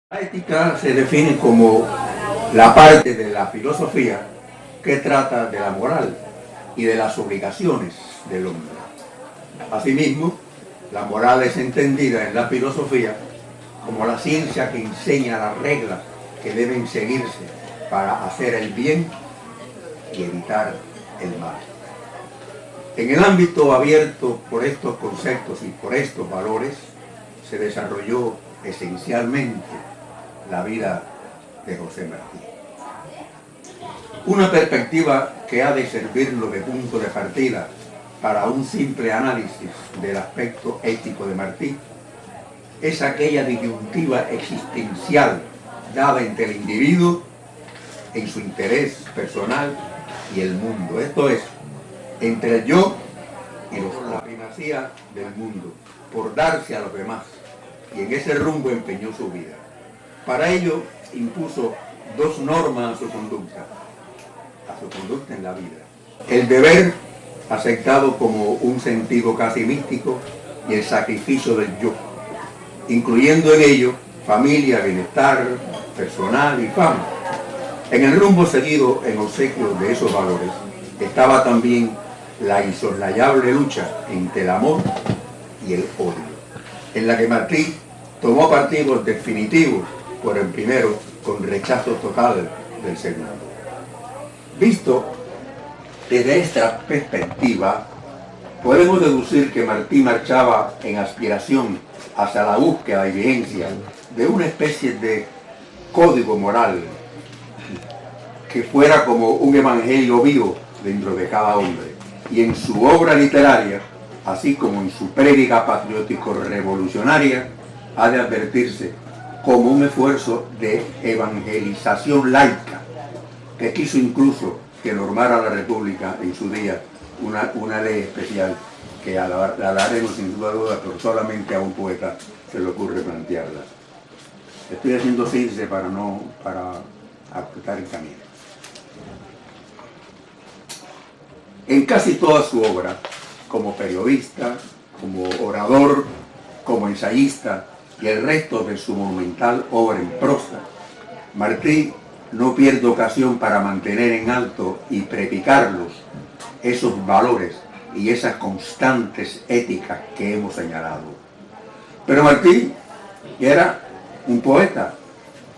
La ética se define como la parte de la filosofía que trata de la moral y de las obligaciones del hombre. Asimismo, la moral es entendida en la filosofía como la ciencia que enseña las reglas que deben seguirse para hacer el bien y evitar el mal. En el ámbito abierto por estos conceptos y por estos valores se desarrolló esencialmente la vida de José Martí. Una perspectiva que ha de servirnos de punto de partida para un simple análisis del aspecto ético de Martí es aquella disyuntiva existencial dada entre el individuo en su interés personal y el mundo, esto es, entre el yo y la primacía del mundo, por darse a los demás, y en ese rumbo empeñó su vida. Para ello impuso dos normas a su conducta en la vida. El deber, aceptado como un sentido casi místico, y el sacrificio del yo, incluyendo en ello familia, bienestar personal y fama. En el rumbo seguido en obsequio de esos valores estaba también la insoslayable lucha entre el amor y el odio, en la que Martí tomó partidos definitivos por el primero con rechazo total del segundo. Visto desde esta perspectiva, podemos deducir que Martí marchaba en aspiración hacia la búsqueda y vigencia de una especie de código moral que fuera como un evangelio vivo dentro de cada hombre, y en su obra literaria, así como en su prédica patriótico-revolucionaria, ha de advertirse como un esfuerzo de evangelización laica, que quiso incluso que normara la República en su día una ley especial que la haremos sin duda, pero solamente a un poeta se le ocurre plantearla. Estoy haciendo ciencia para apretar el camino. En casi toda su obra, como periodista, como orador, como ensayista y el resto de su monumental obra en prosa, Martí no pierde ocasión para mantener en alto y predicarlos esos valores y esas constantes éticas que hemos señalado. Pero Martí era un poeta,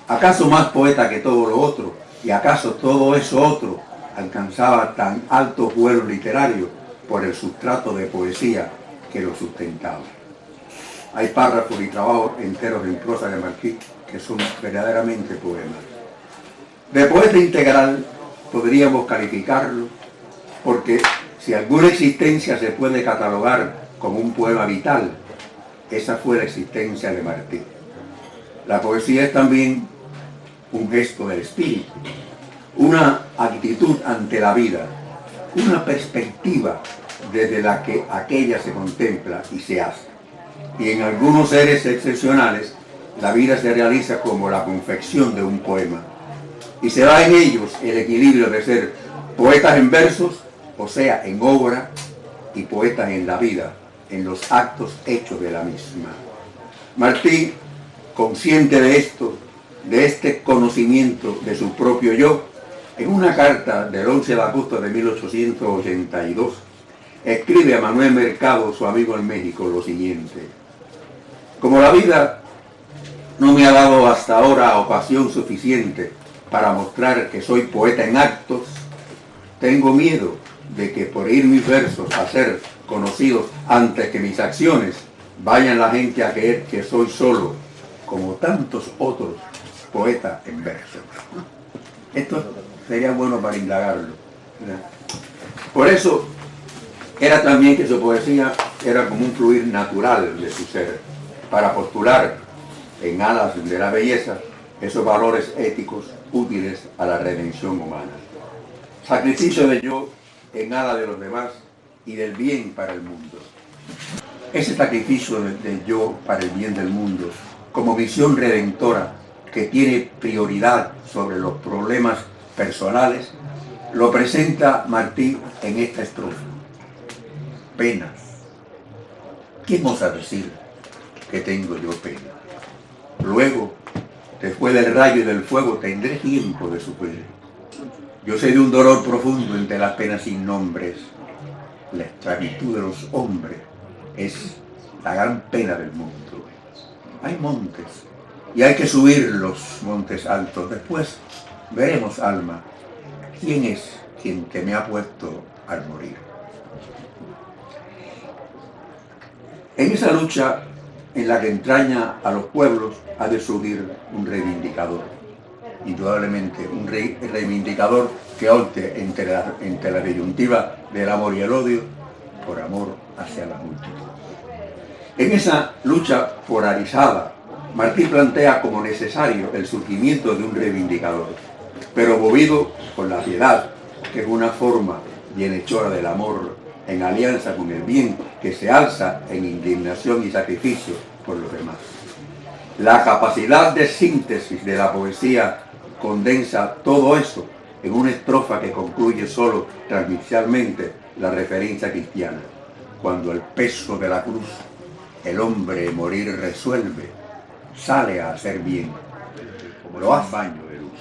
acaso más poeta que todo lo otro, y acaso todo eso otro alcanzaba tan alto vuelo literario por el sustrato de poesía que lo sustentaba. Hay párrafos y trabajos enteros en prosa de Martí que son verdaderamente poemas. De poeta integral podríamos calificarlo porque si alguna existencia se puede catalogar como un poema vital, esa fue la existencia de Martí. La poesía es también un gesto del espíritu, una actitud ante la vida, una perspectiva desde la que aquella se contempla y se hace. Y en algunos seres excepcionales, la vida se realiza como la confección de un poema. Y se da en ellos el equilibrio de ser poetas en versos, o sea, en obra, y poetas en la vida, en los actos hechos de la misma. Martí, consciente de esto, de este conocimiento de su propio yo, en una carta del 11 de agosto de 1882, escribe a Manuel Mercado, su amigo en México, lo siguiente: como la vida no me ha dado hasta ahora ocasión suficiente para mostrar que soy poeta en actos, tengo miedo de que por ir mis versos a ser conocidos antes que mis acciones, vayan la gente a creer que soy solo, como tantos otros, poeta en versos. Esto sería bueno para indagarlo, ¿verdad? Por eso era también que su poesía era como un fluir natural de su ser, para postular en alas de la belleza esos valores éticos útiles a la redención humana. Sacrificio de yo en alas de los demás y del bien para el mundo. Ese sacrificio de yo para el bien del mundo, como visión redentora que tiene prioridad sobre los problemas personales, lo presenta Martí en esta estrofa: penas. ¿Quién osa decir que tengo yo pena? Luego, Después del rayo y del fuego tendré tiempo de sufrir. Yo sé de un dolor profundo entre las penas sin nombres. La esclavitud de los hombres es la gran pena del mundo. Hay montes y hay que subir los montes altos. Después veremos, alma, quién es quien te me ha puesto al morir. En esa lucha en la que entraña a los pueblos ha de surgir un reivindicador. Indudablemente un reivindicador que opte entre la disyuntiva del amor y el odio por amor hacia la multitud. En esa lucha polarizada, Martí plantea como necesario el surgimiento de un reivindicador, pero movido con la piedad, que es una forma bienhechora del amor en alianza con el bien que se alza en indignación y sacrificio por los demás. La capacidad de síntesis de la poesía condensa todo eso en una estrofa que concluye solo transversamente la referencia cristiana. Cuando el peso de la cruz el hombre morir resuelve, sale a hacer bien, como lo hace baño de luz.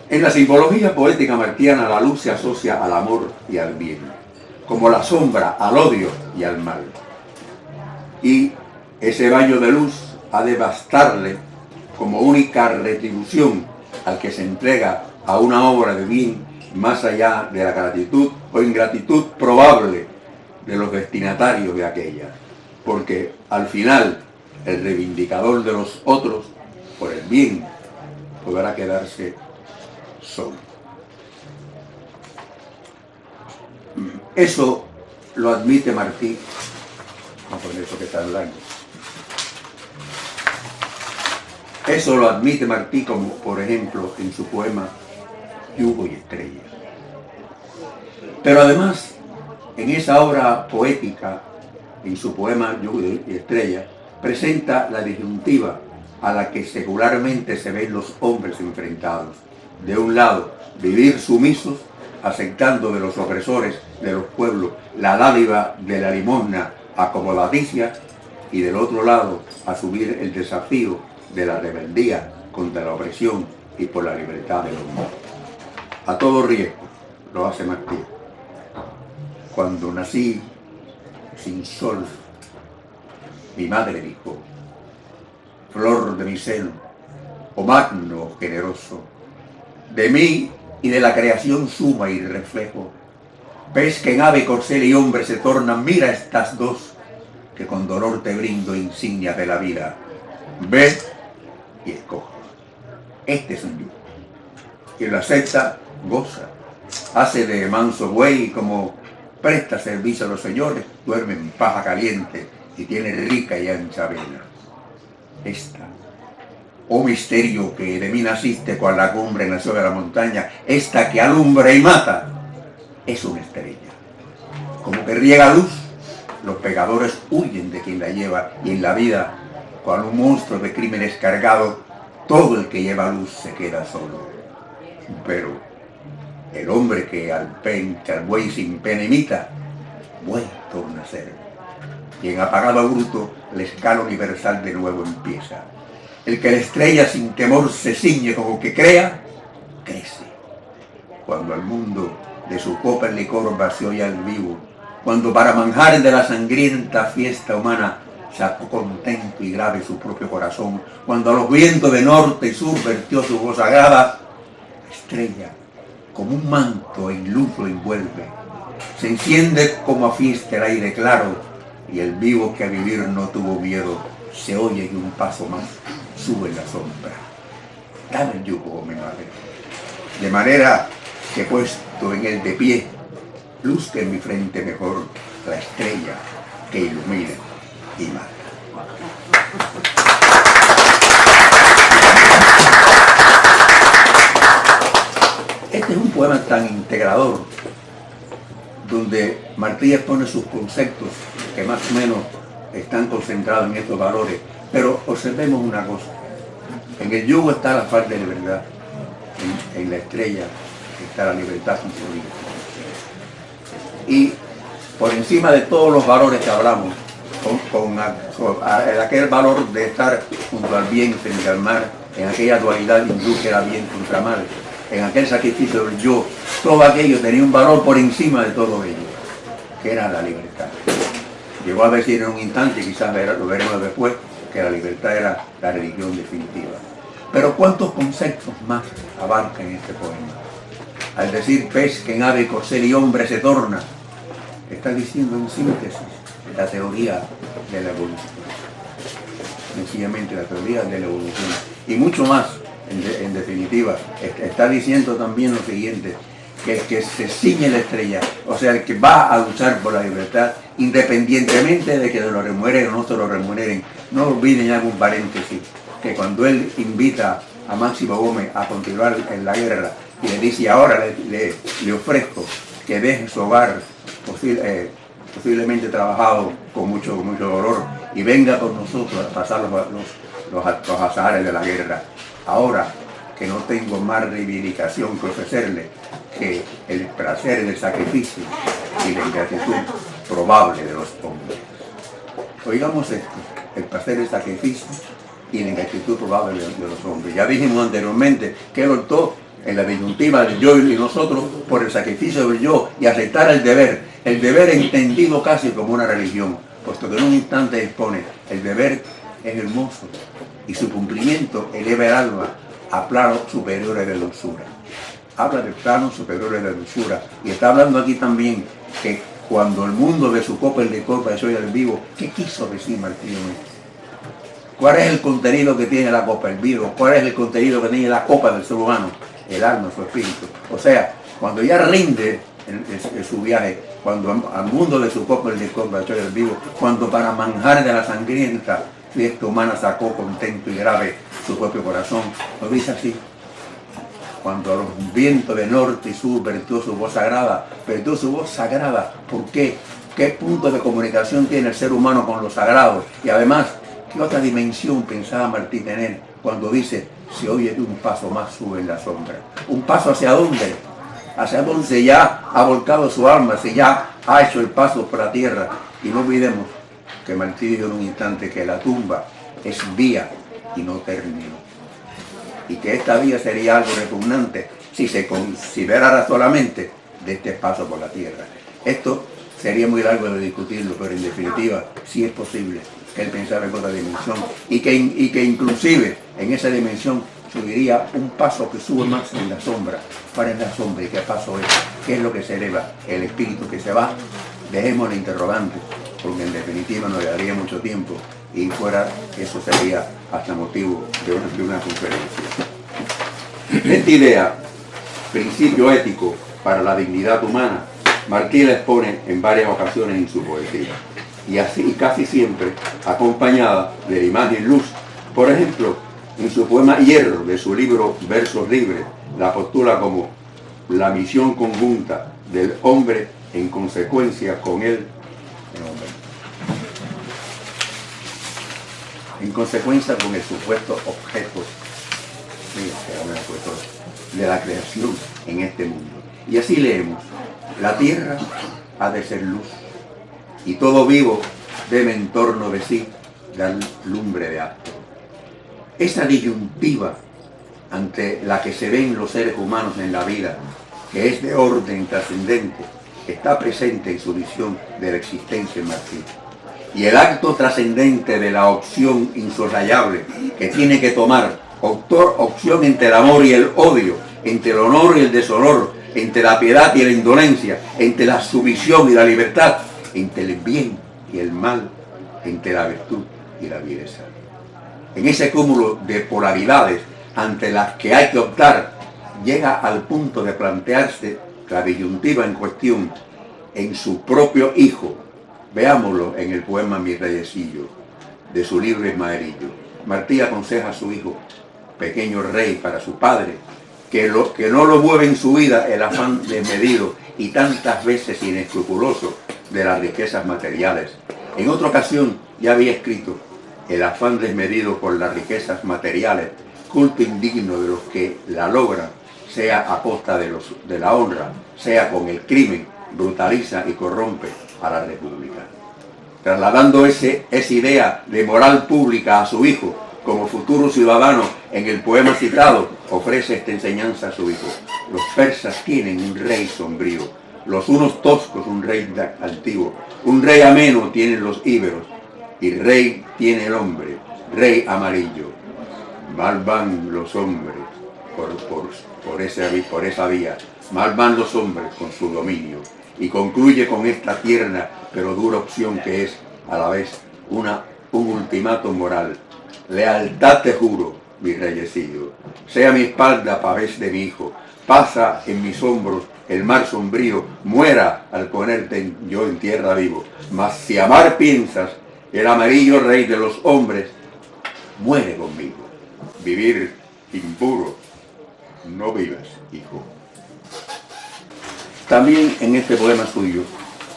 En la simbología poética martiana la luz se asocia al amor y al bien, como la sombra al odio y al mal. Y ese baño de luz ha de bastarle como única retribución al que se entrega a una obra de bien más allá de la gratitud o ingratitud probable de los destinatarios de aquella, porque al final el reivindicador de los otros por el bien podrá quedarse solo. Eso lo admite Martí, no con eso que está hablando. Eso lo admite Martí como, por ejemplo, en su poema Yugo y Estrella. Pero además, en esa obra poética, en su poema Yugo y Estrella, presenta la disyuntiva a la que secularmente se ven los hombres enfrentados. De un lado, vivir sumisos, aceptando de los opresores de los pueblos la dádiva de la limosna acomodaticia, y del otro lado, asumir el desafío de la rebeldía contra la opresión y por la libertad del hombre. A todo riesgo, lo hace Martí. Cuando nací sin sol, mi madre dijo, flor de mi seno, oh magno generoso, de mí y de la creación suma y reflejo, ves que en ave, corcel y hombre se tornan, mira estas dos, que con dolor te brindo insignia de la vida, ve y escoge. Este es un yugo. Quien lo acepta, goza, hace de manso buey, como presta servicio a los señores, duerme en paja caliente y tiene rica y ancha vena. Esta, oh misterio que de mí naciste cual la cumbre nació de la montaña, esta que alumbra y mata, es una estrella. Como que riega luz, los pecadores huyen de quien la lleva, y en la vida, cual un monstruo de crímenes cargado, todo el que lleva luz se queda solo. Pero el hombre que al buey sin pena imita, buey torna a ser. Y en apagado bruto, la escala universal de nuevo empieza. El que la estrella sin temor se ciñe como que crea, crece. Cuando al mundo de su copa el licor vació ya el vivo, cuando para manjar de la sangrienta fiesta humana sacó contento y grave su propio corazón, cuando a los vientos de norte y sur vertió su voz sagrada, la estrella, como un manto en luz lo envuelve, se enciende como a fiesta el aire claro, y el vivo que a vivir no tuvo miedo, se oye que un paso más sube en la sombra. Dame el yugo, oh mi madre, de manera que puesto en él de pie, luzca en mi frente mejor la estrella que ilumina y mata. Este es un poema tan integrador, donde Martí expone sus conceptos que más o menos están concentrados en estos valores, pero observemos una cosa. En el yugo está la falta de libertad, en la estrella está la libertad concebida. Y por encima de todos los valores que hablamos, aquel valor de estar junto al bien frente al mal, en aquella dualidad hindú que era bien contra mal, en aquel sacrificio del yo, todo aquello tenía un valor por encima de todo ello, que era la libertad. Llegó a decir en un instante, quizás lo veremos después, que la libertad era la religión definitiva. Pero ¿cuántos conceptos más abarca en este poema? Al decir pez que en ave, corcel y hombre se torna, está diciendo en síntesis la teoría de la evolución. Sencillamente la teoría de la evolución. Y mucho más, en definitiva, está diciendo también lo siguiente, que el que se ciñe la estrella, o sea, el que va a luchar por la libertad, independientemente de que se lo remuneren o no se lo remuneren. No olviden, ya un paréntesis, que cuando él invita a Máximo Gómez a continuar en la guerra y le dice, ahora le ofrezco que deje su hogar posiblemente trabajado con mucho dolor y venga con nosotros a pasar los azares de la guerra, ahora que no tengo más reivindicación que ofrecerle que el placer del sacrificio y la ingratitud probable de los hombres. Oigamos esto, el placer del sacrificio y la ingratitud probable de los hombres. Ya dijimos anteriormente que él optó en la disyuntiva del yo y nosotros por el sacrificio del yo y aceptar el deber entendido casi como una religión, puesto que en un instante expone, el deber es hermoso y su cumplimiento eleva el alma a planos superiores de dulzura. Habla de planos superiores de dulzura y está hablando aquí también que cuando el mundo de su copa el de copa y soy el vivo, ¿qué quiso decir Martillo? ¿Cuál es el contenido que tiene la copa, el vivo? ¿Cuál es el contenido que tiene la copa del ser humano? El alma, su espíritu. O sea, cuando ya rinde en su viaje, cuando al mundo de su copa el de copa soy el vivo, cuando para manjar de la sangrienta fiesta humana sacó contento y grave su propio corazón, lo dice así. Cuando a los vientos de norte y sur vertió su voz sagrada, ¿por qué? ¿Qué punto de comunicación tiene el ser humano con los sagrados? Y además, ¿qué otra dimensión pensaba Martí tener cuando dice, se oye que un paso más sube en la sombra? ¿Un paso hacia dónde? Hacia donde ya ha volcado su alma, se ya ha hecho el paso por la tierra. Y no olvidemos que Martí dijo en un instante que la tumba es vía y no término. Y que esta vía sería algo repugnante si se considerara solamente de este paso por la tierra. Esto sería muy largo de discutirlo, pero en definitiva sí es posible que él pensara en otra dimensión y que inclusive en esa dimensión subiría un paso que sube más en la sombra. ¿Cuál es la sombra y qué paso es? ¿Qué es lo que se eleva? El espíritu que se va. Dejemos la interrogante, porque en definitiva nos daría mucho tiempo y fuera eso sería hasta motivo de una conferencia. Esta idea, principio ético para la dignidad humana, Martí la expone en varias ocasiones en su poesía y así casi siempre acompañada de la imagen luz. Por ejemplo, en su poema Hierro de su libro Versos Libres, la postula como la misión conjunta del hombre en consecuencia con él, en consecuencia con el supuesto objeto de la creación en este mundo. Y así leemos, la tierra ha de ser luz y todo vivo debe en torno de sí dar lumbre de acto. Esa disyuntiva ante la que se ven los seres humanos en la vida, que es de orden trascendente, está presente en su visión de la existencia en Martí. Y el acto trascendente de la opción insoslayable que tiene que tomar, opción entre el amor y el odio, entre el honor y el deshonor, entre la piedad y la indolencia, entre la sumisión y la libertad, entre el bien y el mal, entre la virtud y la vileza. En ese cúmulo de polaridades ante las que hay que optar, llega al punto de plantearse la disyuntiva en cuestión en su propio hijo. Veámoslo en el poema Mi Reyecillo, de su libro Ismaelillo. Martí aconseja a su hijo, pequeño rey para su padre, que no lo mueve en su vida el afán desmedido y tantas veces inescrupuloso de las riquezas materiales. En otra ocasión ya había escrito, el afán desmedido por las riquezas materiales, culto indigno de los que la logran, sea a costa de la honra, sea con el crimen, brutaliza y corrompe a la república. trasladando esa idea de moral pública a su hijo, como futuro ciudadano, en el poema citado, ofrece esta enseñanza a su hijo. Los persas tienen un rey sombrío, los unos toscos un rey altivo, un rey ameno tienen los íberos, y rey tiene el hombre, rey amarillo. Mal van los hombres por esa vía, mal van los hombres con su dominio. Y concluye con esta tierna pero dura opción que es a la vez un ultimátum moral. Lealtad te juro, mi reyecillo, sea mi espalda pavés de mi hijo, pasa en mis hombros el mar sombrío, muera al ponerte yo en tierra vivo. Mas si amar piensas, el amarillo rey de los hombres, muere conmigo. Vivir impuro, no vivas, hijo. También en este poema suyo,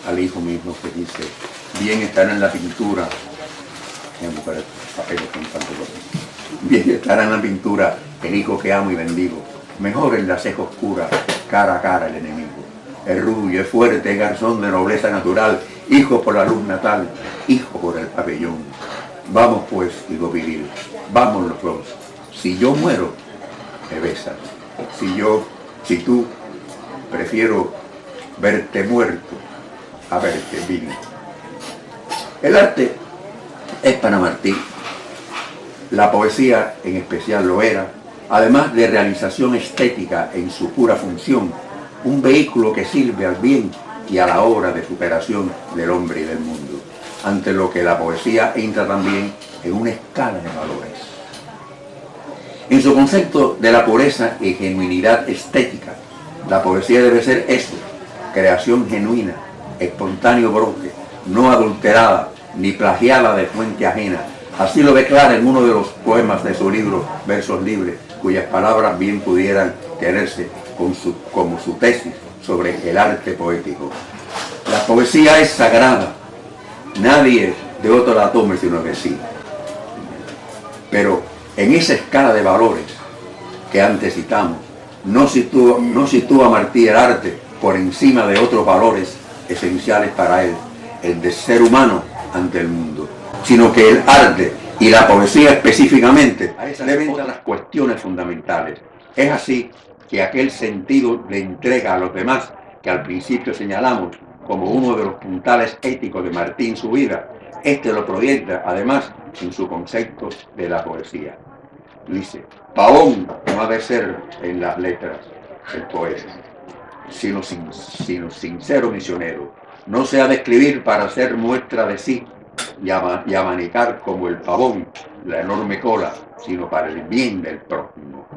al hijo mismo que dice, bien estará en la pintura, bien estará en la pintura el hijo que amo y bendigo, mejor en la ceja oscura, cara a cara el enemigo. Es rubio, es fuerte, es garzón de nobleza natural, hijo por la luz natal, hijo por el pabellón. Vamos pues, digo viril, vamos los dos. Si yo muero, me besas. Si tú, prefiero verte muerto a verte vivo. El arte es para Martí, la poesía en especial lo era, además de realización estética en su pura función, un vehículo que sirve al bien y a la obra de superación del hombre y del mundo, ante lo que la poesía entra también en una escala de valores. En su concepto de la pureza y genuinidad estética, la poesía debe ser eso, creación genuina, espontáneo brote, no adulterada ni plagiada de fuente ajena. Así lo declara en uno de los poemas de su libro Versos Libres, cuyas palabras bien pudieran tenerse como su tesis sobre el arte poético. La poesía es sagrada, nadie de otro la tome sino que sí. Pero en esa escala de valores que antes citamos, no sitúa Martí el arte por encima de otros valores esenciales para él, el de ser humano ante el mundo, sino que el arte y la poesía específicamente deben otras cuestiones fundamentales. Es así que aquel sentido de entrega a los demás que al principio señalamos como uno de los puntales éticos de Martí en su vida, este lo proyecta además en su concepto de la poesía. Dice, pavón no ha de ser en las letras el poeta, sino sincero misionero. No se ha de escribir para hacer muestra de sí y abanicar como el pavón la enorme cola, sino para el bien del prójimo.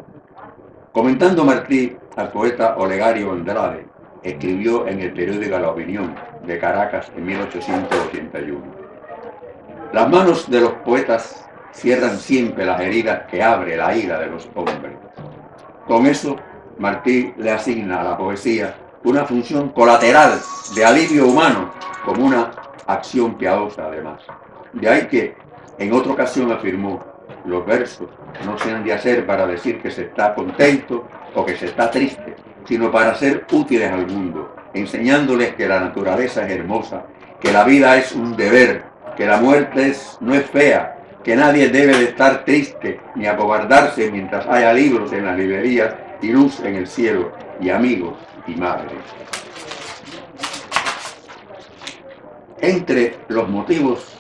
Comentando Martí al poeta Olegario Andrade, escribió en el periódico La Opinión de Caracas en 1881. Las manos de los poetas cierran siempre las heridas que abre la ira de los hombres. Con eso, Martí le asigna a la poesía una función colateral de alivio humano como una acción piadosa además. De ahí que, en otra ocasión afirmó, los versos no se han de hacer para decir que se está contento o que se está triste, sino para ser útiles al mundo, enseñándoles que la naturaleza es hermosa, que la vida es un deber, que la muerte no es fea, que nadie debe de estar triste ni acobardarse mientras haya libros en las librerías y luz en el cielo, y amigos y madres. Entre los motivos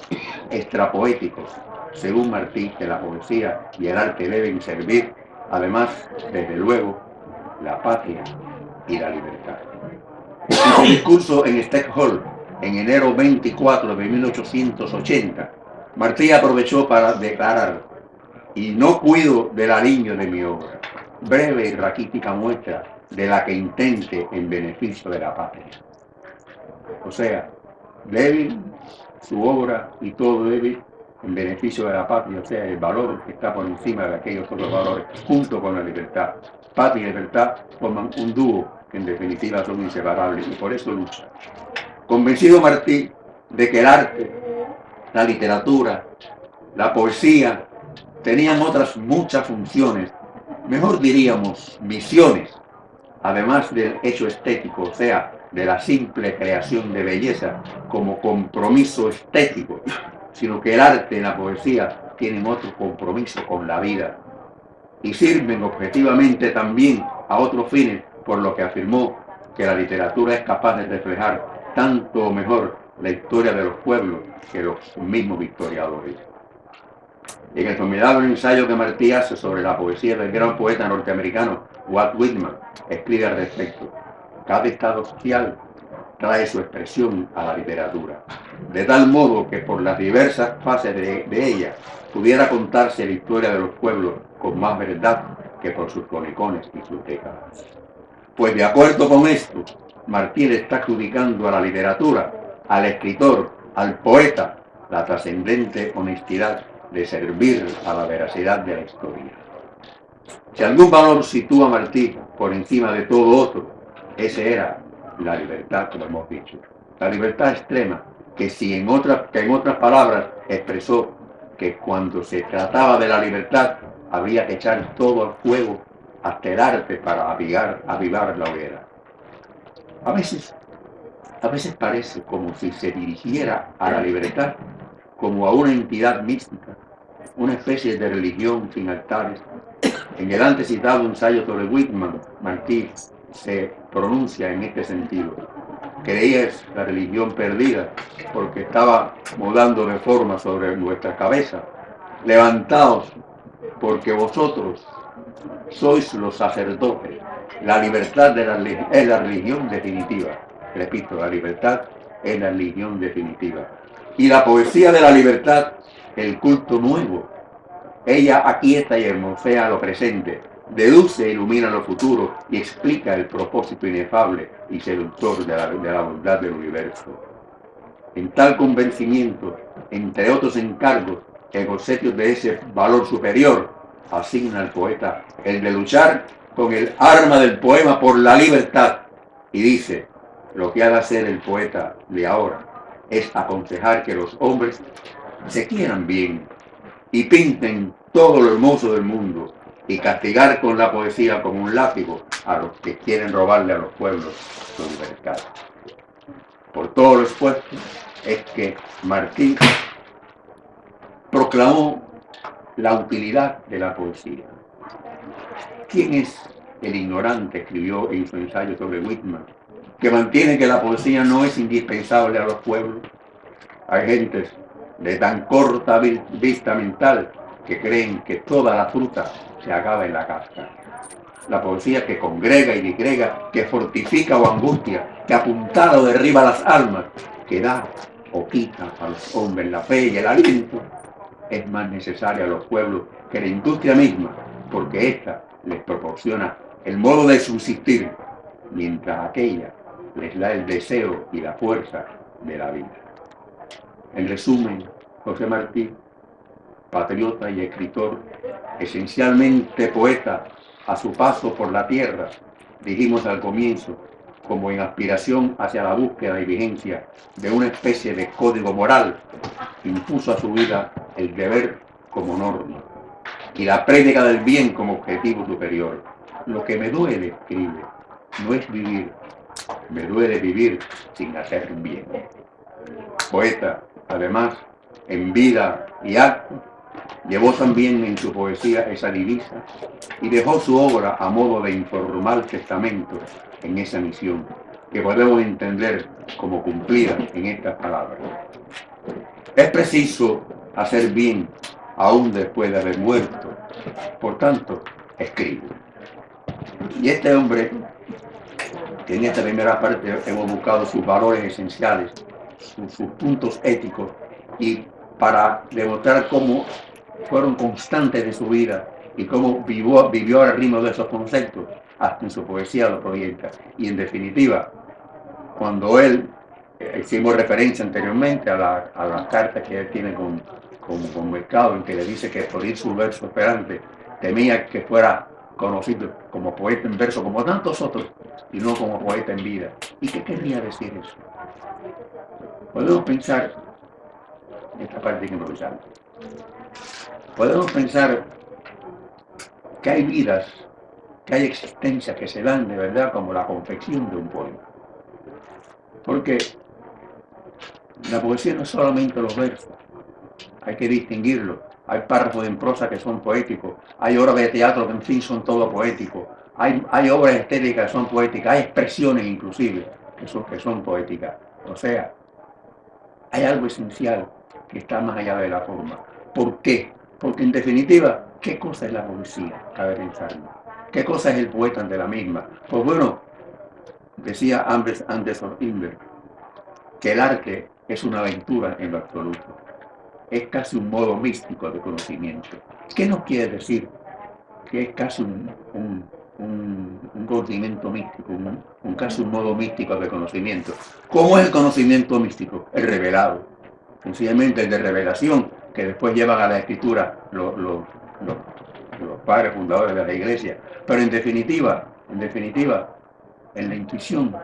extrapoéticos, según Martí, que la poesía y el arte deben servir, además, desde luego, la patria y la libertad. En su discurso en Stockholm, en enero 24 de 1880, Martí aprovechó para declarar: y no cuido del aliño de mi obra, breve y raquítica muestra de la que intente en beneficio de la patria. O sea, débil su obra y todo débil en beneficio de la patria, o sea, el valor que está por encima de aquellos otros valores, junto con la libertad. Patria y libertad forman un dúo que en definitiva son inseparables y por eso lucha. Convencido Martí de que el arte, la literatura, la poesía tenían otras muchas funciones, mejor diríamos misiones, además del hecho estético, o sea, de la simple creación de belleza como compromiso estético, sino que el arte y la poesía tienen otro compromiso con la vida y sirven objetivamente también a otros fines, por lo que afirmó que la literatura es capaz de reflejar tanto o mejor la historia de los pueblos que los mismos historiadores. En el formidable ensayo que Martí hace sobre la poesía del gran poeta norteamericano Walt Whitman, escribe al respecto: cada estado social trae su expresión a la literatura, de tal modo que por las diversas fases de ella pudiera contarse la historia de los pueblos con más verdad que por sus cronicones y sus décadas. Pues de acuerdo con esto, Martí le está adjudicando a la literatura, al escritor, al poeta, la trascendente honestidad de servir a la veracidad de la historia. Si algún valor sitúa a Martí por encima de todo otro, ese era la libertad, como hemos dicho. La libertad extrema, que en otras palabras expresó que cuando se trataba de la libertad habría que echar todo al fuego hasta el arte para avivar la hoguera. A veces parece como si se dirigiera a la libertad como a una entidad mística, una especie de religión sin altares. En el antes citado ensayo sobre Whitman, Martí se pronuncia en este sentido: creíais la religión perdida porque estaba mudando de forma sobre nuestra cabeza. Levantaos, porque vosotros sois los sacerdotes. La libertad es la religión definitiva. Repito, la libertad es la religión definitiva. Y la poesía de la libertad, el culto nuevo. Ella aquieta y hermosea lo presente, deduce e ilumina lo futuro y explica el propósito inefable y seductor de la bondad del universo. En tal convencimiento, entre otros encargos, egocéticos de ese valor superior, asigna al poeta el de luchar con el arma del poema por la libertad, y dice: lo que ha de hacer el poeta de ahora es aconsejar que los hombres se quieran bien y pinten todo lo hermoso del mundo, y castigar con la poesía como un látigo a los que quieren robarle a los pueblos su libertad. Por todo lo expuesto es que Martí proclamó la utilidad de la poesía. ¿Quién es el ignorante, escribió en su ensayo sobre Whitman, que mantiene que la poesía no es indispensable a los pueblos? Hay gentes de tan corta vista mental que creen que toda la fruta se acaba en la cáscara. La poesía que congrega y disgrega, que fortifica o angustia, que apuntala o derriba las almas, que da o quita a los hombres la fe y el aliento, es más necesaria a los pueblos que la industria misma, porque ésta les proporciona el modo de subsistir, mientras aquella les da el deseo y la fuerza de la vida. En resumen, José Martí, patriota y escritor, esencialmente poeta, a su paso por la tierra, dijimos al comienzo, como en aspiración hacia la búsqueda y vigencia de una especie de código moral, impuso a su vida el deber como norma y la prédica del bien como objetivo superior. Lo que me duele, escribe, no es vivir, me duele vivir sin hacer bien. Poeta, además, en vida y acto, llevó también en su poesía esa divisa y dejó su obra a modo de informal testamento en esa misión, que podemos entender como cumplida en estas palabras: es preciso hacer bien aún después de haber muerto, por tanto, escribo. Y este hombre, que en esta primera parte hemos buscado sus valores esenciales, sus puntos éticos, y para demostrar cómo fueron constantes de su vida y cómo vivió al ritmo de esos conceptos, hasta en su poesía lo proyecta. Y en definitiva, cuando él, hicimos referencia anteriormente a las cartas que él tiene con Mercado, en que le dice que por ir su verso esperante temía que fuera conocido como poeta en verso como tantos otros y no como poeta en vida. ¿Y qué querría decir eso? Podemos pensar, esta parte que improvisamos, podemos pensar que hay vidas, que hay existencias que se dan de verdad como la confección de un poema. Porque la poesía no es solamente los versos, hay que distinguirlo. Hay párrafos en prosa que son poéticos, hay obras de teatro que en fin son todo poéticos, hay obras estéticas que son poéticas, hay expresiones inclusive que son poéticas. O sea, hay algo esencial que está más allá de la forma. ¿Por qué? Porque en definitiva, ¿qué cosa es la poesía? Cabe pensarlo. ¿Qué cosa es el poeta ante la misma? Pues bueno, decía Anderson Ingber, que el arte es una aventura en lo absoluto. Es casi un modo místico de conocimiento. ¿Qué nos quiere decir? Que es casi un conocimiento místico, casi un modo místico de conocimiento. ¿Cómo es el conocimiento místico? El revelado. Sencillamente el de revelación, que después llevan a la escritura los padres fundadores de la iglesia. Pero en definitiva, en la intuición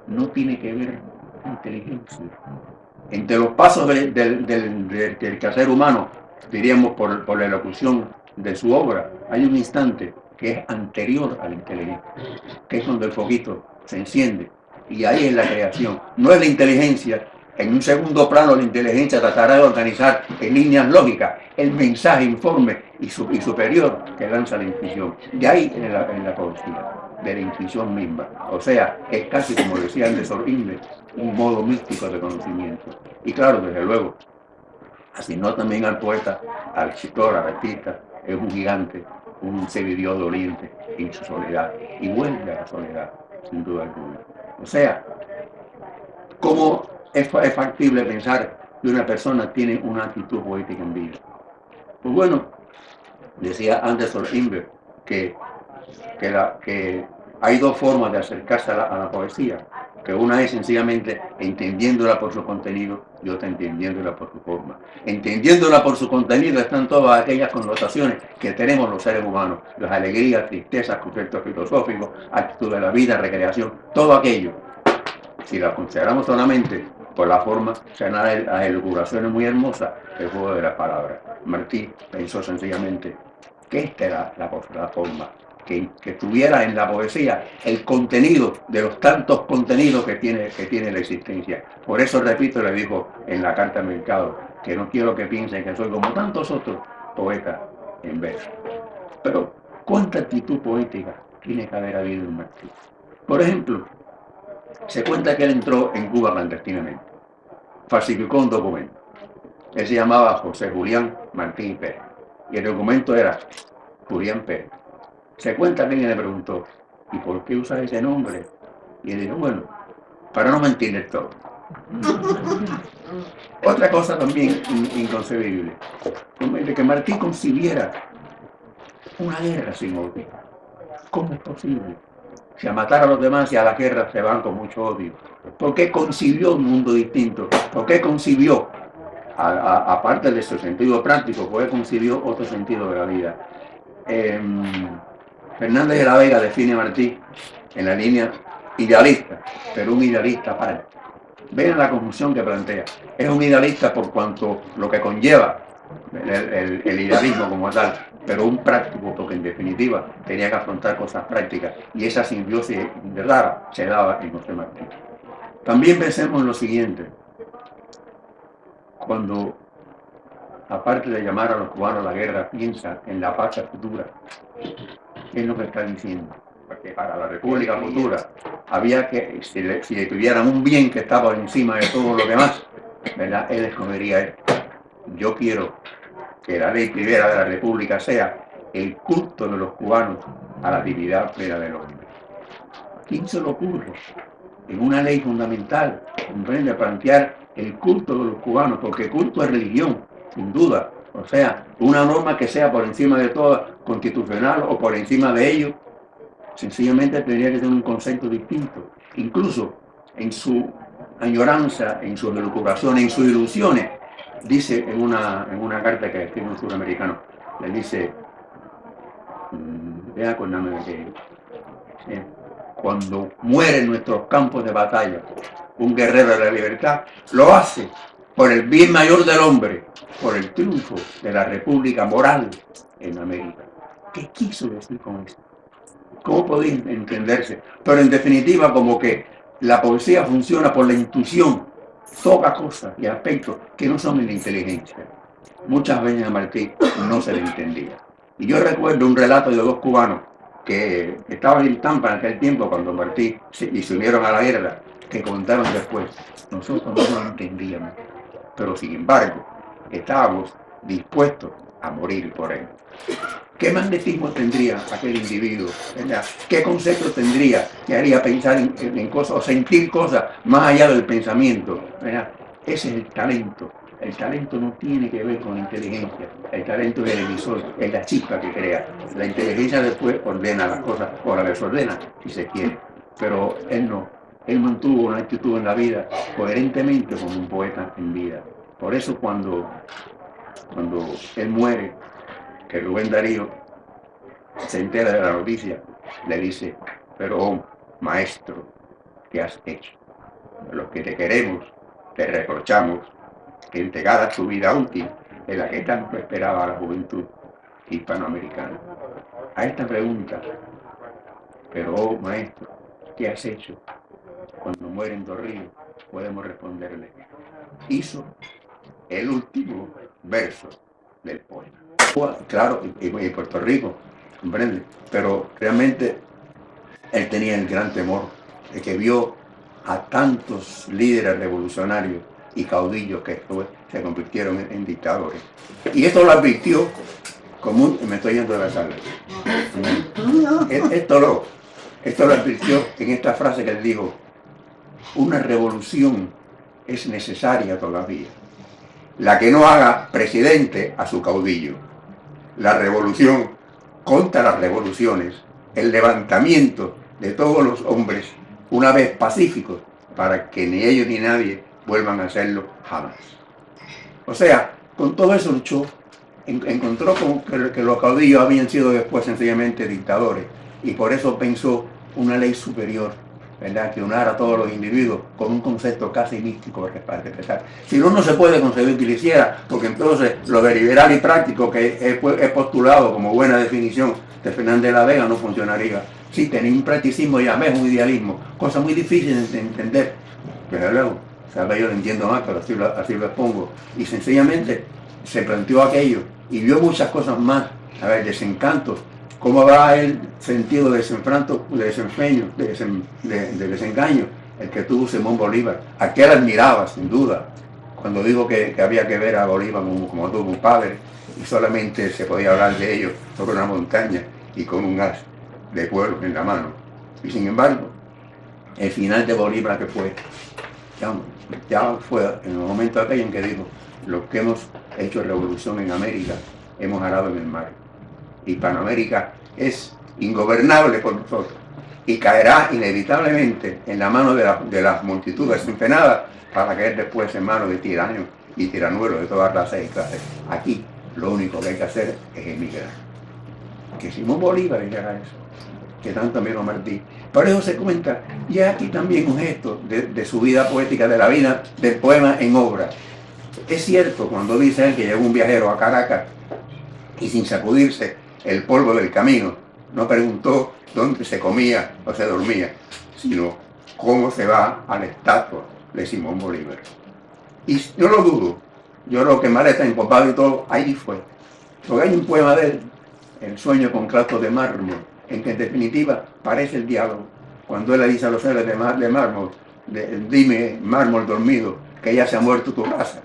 no tiene que ver inteligencia. Entre los pasos del quehacer humano, diríamos por la elocución de su obra, hay un instante que es anterior a la inteligencia, que es cuando el foquito se enciende, y ahí es la creación. No es la inteligencia, en un segundo plano la inteligencia tratará de organizar en líneas lógicas el mensaje informe y superior que lanza la intuición. De ahí en la poesía, de la intuición misma. O sea, es casi, como decía Anderson Ingber, un modo místico de conocimiento. Y claro, desde luego, asignó también al poeta, al escritor, al artista, es un gigante, un semidios de Oriente en su soledad, y vuelve a la soledad, sin duda alguna. O sea, ¿cómo es factible pensar que una persona tiene una actitud poética en vida? Pues bueno, decía Anderson Ingber que hay dos formas de acercarse a la poesía, que una es sencillamente entendiéndola por su contenido y otra entendiéndola por su forma. Entendiéndola por su contenido están todas aquellas connotaciones que tenemos los seres humanos, las alegrías, tristezas, conceptos filosóficos, actitud de la vida, recreación, todo aquello. Si la consideramos solamente por la forma, serán las elucubraciones muy hermosas del juego de las palabras. Martí pensó sencillamente que esta era la forma, que tuviera en la poesía el contenido de los tantos contenidos que tiene la existencia. Por eso, repito, le dijo en la carta al mercado, que no quiero que piensen que soy como tantos otros poetas en verso. Pero, ¿cuánta actitud poética tiene que haber habido en Martí? Por ejemplo, se cuenta que él entró en Cuba clandestinamente, falsificó un documento. Él se llamaba José Julián Martín Pérez, y el documento era Julián Pérez. Se cuenta que alguien le preguntó, ¿y por qué usas ese nombre? Y él dijo, bueno, para no mentir todo. Otra cosa también inconcebible, de que Martí concibiera una guerra sin odio. ¿Cómo es posible? Si a matar a los demás y a la guerra se van con mucho odio. ¿Por qué concibió un mundo distinto? ¿Por qué concibió, aparte de su sentido práctico, por qué concibió otro sentido de la vida? Fernández de la Vega define a Martí en la línea idealista, pero un idealista práctico. Vean la confusión que plantea. Es un idealista por cuanto lo que conlleva el idealismo como tal, pero un práctico porque en definitiva tenía que afrontar cosas prácticas, y esa simbiosis rara se daba en José Martí. También pensemos en lo siguiente: cuando, aparte de llamar a los cubanos a la guerra, piensa en la paz futura, ¿qué es lo que está diciendo? Porque para la República futura había que, si le tuvieran un bien que estaba por encima de todo lo demás, ¿verdad? Él escogería esto. Yo quiero que la ley primera de la República sea el culto de los cubanos a la dignidad plena del hombre. ¿A quién se le ocurre en una ley fundamental, comprende, plantear el culto de los cubanos? Porque culto es religión, sin duda. O sea, una norma que sea por encima de todo, constitucional o por encima de ello, sencillamente tendría que tener un concepto distinto. Incluso en su añoranza, en sus elucubraciones, en sus ilusiones, dice en una carta que escribe un sudamericano, le dice, vea con nombre de cuando muere en nuestros campos de batalla un guerrero de la libertad, lo hace por el bien mayor del hombre, por el triunfo de la república moral en América. ¿Qué quiso decir con esto? ¿Cómo podía entenderse? Pero en definitiva, como que La poesía funciona por la intuición, toca cosas y aspectos que no son de la inteligencia. Muchas veces a Martí no se le entendía. Y yo recuerdo un relato de dos cubanos que estaban en Tampa en aquel tiempo cuando Martí se unieron a la guerra, que contaron después, nosotros no lo entendíamos, pero sin embargo estábamos dispuestos a morir por él. ¿Qué magnetismo tendría aquel individuo? ¿Verdad? ¿Qué concepto tendría que haría pensar en cosas o sentir cosas más allá del pensamiento? ¿Verdad? Ese es el talento. El talento no tiene que ver con la inteligencia. El talento es el emisor, es la chispa que crea. La inteligencia después ordena las cosas o las desordena, si se quiere. Pero él no. Él mantuvo una actitud en la vida coherentemente como un poeta en vida. Por eso cuando él muere, que Rubén Darío se entera de la noticia, le dice, pero oh, maestro, ¿qué has hecho? Los que te queremos, te reprochamos que entregaras tu vida útil en la que tanto esperaba la juventud hispanoamericana. A esta pregunta, pero oh, maestro, ¿qué has hecho? Cuando mueren dos ríos, podemos responderle, hizo el último verso del poema. Claro, y Puerto Rico, comprende, pero realmente él tenía el gran temor de que vio a tantos líderes revolucionarios y caudillos que después se convirtieron en dictadores. Y esto lo advirtió como me estoy yendo de la sala. Esto lo advirtió en esta frase que él dijo, una revolución es necesaria todavía. La que no haga presidente a su caudillo. La revolución contra las revoluciones, el levantamiento de todos los hombres, una vez pacíficos, para que ni ellos ni nadie vuelvan a hacerlo jamás. O sea, con todo eso luchó, encontró que los caudillos habían sido después sencillamente dictadores, y por eso pensó una ley superior, ¿verdad?, que unara a todos los individuos con un concepto casi místico para respetar. Si no, no se puede concebir que lo hiciera, porque entonces lo de liberal y práctico que es postulado como buena definición de Fernández de la Vega no funcionaría. Sí, tenía un practicismo y a veces un idealismo, cosa muy difícil de entender, pero luego, yo lo entiendo más, pero así lo expongo, y sencillamente se planteó aquello y vio muchas cosas más, a ver, desencantos, cómo va el sentido de desengaño, el que tuvo Simón Bolívar. Aquel admiraba, sin duda, cuando dijo que había que ver a Bolívar como tuvo un padre, y solamente se podía hablar de ello sobre una montaña y con un haz de pueblo en la mano. Y sin embargo, el final de Bolívar que fue, ya fue en el momento aquello en que dijo, los que hemos hecho revolución en América, hemos arado en el mar. Hispanoamérica es ingobernable por nosotros y caerá inevitablemente en la mano de las multitudes desenfrenadas para caer después en manos de tiranos y tiranuelos de todas clases y clases. Aquí lo único que hay que hacer es emigrar. Que Simón Bolívar dijera eso, que tanto miró Martí. Por eso se cuenta, y aquí también un gesto de su vida poética, de la vida del poema en obra. Es cierto cuando dice él que llegó un viajero a Caracas y sin sacudirse el polvo del camino, no preguntó dónde se comía o se dormía, sino cómo se va a la estatua de Simón Bolívar. Y yo lo dudo, yo creo que maleta empopado y todo, ahí fue. Porque hay un poema de él, El sueño con claustros de mármol, en que en definitiva parece el diálogo, cuando él le dice a los seres de mármol, dime mármol dormido, que ya se ha muerto tu raza.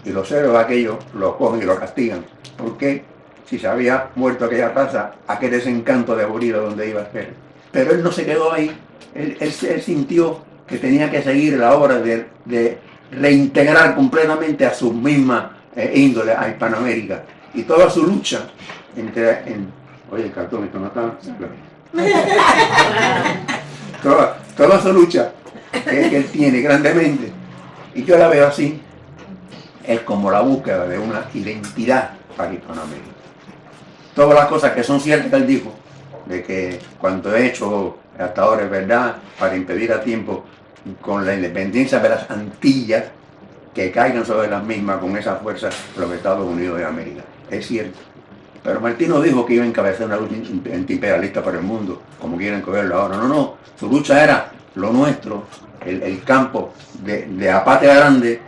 Y los seres aquellos lo cogen y lo castigan. ¿Por qué? Si se había muerto aquella raza, aquel desencanto de aburrido donde iba a ser. Pero él no se quedó ahí. Él sintió que tenía que seguir la obra de reintegrar completamente a su misma índole a Hispanoamérica. Y toda su lucha oye, el cartón, esto no está... toda su lucha que él tiene grandemente, y yo la veo así, es como la búsqueda de una identidad para Hispanoamérica. Todas las cosas que son ciertas que él dijo, de que cuanto he hecho hasta ahora es verdad, para impedir a tiempo con la independencia de las Antillas, que caigan sobre las mismas con esa fuerza los Estados Unidos de América. Es cierto. Pero Martí no dijo que iba a encabezar una lucha antiimperialista para el mundo, como quieren cogerlo ahora. No, no. Su lucha era lo nuestro, el campo de la patria grande,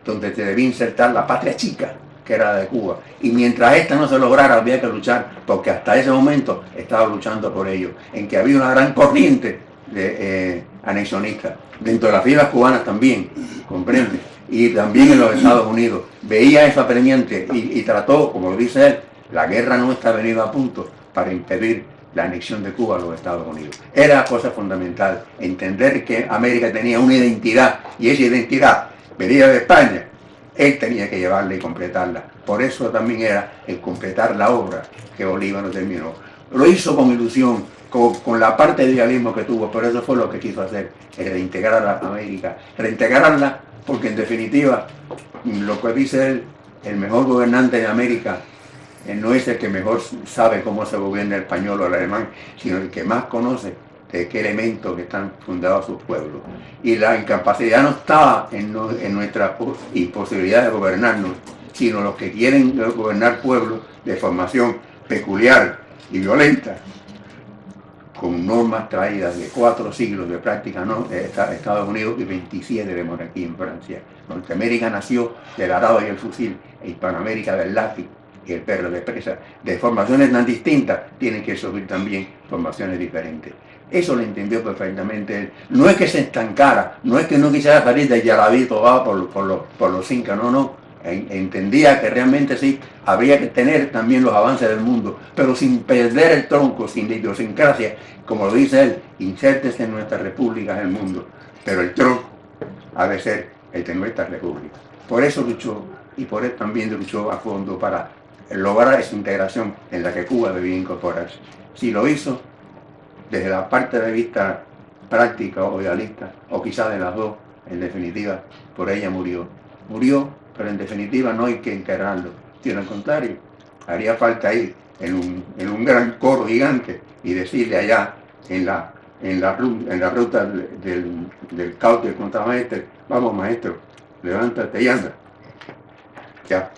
donde se debía insertar la patria chica, que era la de Cuba. Y mientras esta no se lograra, había que luchar, porque hasta ese momento estaba luchando por ello, en que había una gran corriente de anexionistas, dentro de las filas cubanas también, comprende, y también en los Estados Unidos. Veía eso apremiante y trató, como lo dice él, la guerra no está venida a punto para impedir la anexión de Cuba a los Estados Unidos. Era cosa fundamental, entender que América tenía una identidad, y esa identidad venía de España. Él tenía que llevarla y completarla. Por eso también era el completar la obra que Bolívar no terminó. Lo hizo con ilusión, con la parte de idealismo que tuvo, pero eso fue lo que quiso hacer, el reintegrar a América. Reintegrarla porque en definitiva, lo que dice él, el mejor gobernante de América no es el que mejor sabe cómo se gobierna el español o el alemán, sino el que más conoce de qué elementos están fundados sus pueblos. Y la incapacidad no está en nuestra imposibilidad de gobernarnos, sino los que quieren gobernar pueblos de formación peculiar y violenta, con normas traídas de 4 siglos de práctica, ¿no?, de Estados Unidos y 27 de monarquía en Francia. Norteamérica nació del arado y el fusil, e Hispanoamérica del látigo y el perro de presa. De formaciones tan distintas tienen que surgir también formaciones diferentes. Eso lo entendió perfectamente él. No es que se estancara, no es que no quisiera salir de Yaraví tomado por los incas, no. Entendía que realmente sí, habría que tener también los avances del mundo, pero sin perder el tronco, sin la idiosincrasia, como lo dice él, insértese en nuestras repúblicas del mundo, pero el tronco ha de ser el de nuestras repúblicas. Por eso luchó, y por eso también luchó a fondo para lograr esa integración en la que Cuba debía incorporarse. Si lo hizo, desde la parte de vista práctica o idealista, o quizás de las dos, en definitiva, por ella murió. Murió, pero en definitiva no hay que enterrarlo, sino al contrario, haría falta ir en un gran coro gigante y decirle allá en la ruta del Cauca contra Maestre: vamos maestro, levántate y anda. Ya.